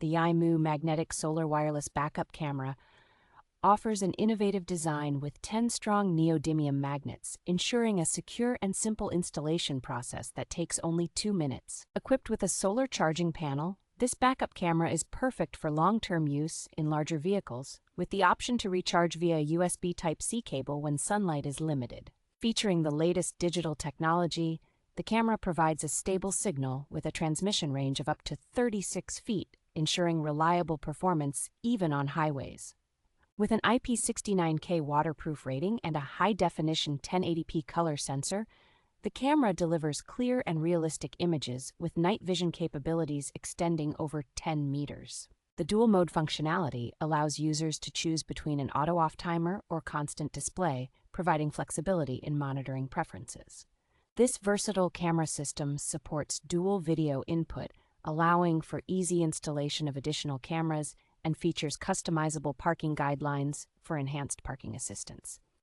The YIMU magnetic solar wireless backup camera offers an innovative design with 10 strong neodymium magnets, ensuring a secure and simple installation process that takes only 2 minutes. Equipped with a solar charging panel, this backup camera is perfect for long-term use in larger vehicles, with the option to recharge via USB Type-C cable when sunlight is limited. Featuring the latest digital technology, the camera provides a stable signal with a transmission range of up to 36 feet, ensuring reliable performance even on highways. With an IP69K waterproof rating and a high-definition 1080p color sensor, the camera delivers clear and realistic images with night vision capabilities extending over 10 meters. The dual-mode functionality allows users to choose between an auto-off timer or constant display, providing flexibility in monitoring preferences. This versatile camera system supports dual video input, allowing for easy installation of additional cameras, and features customizable parking guidelines for enhanced parking assistance.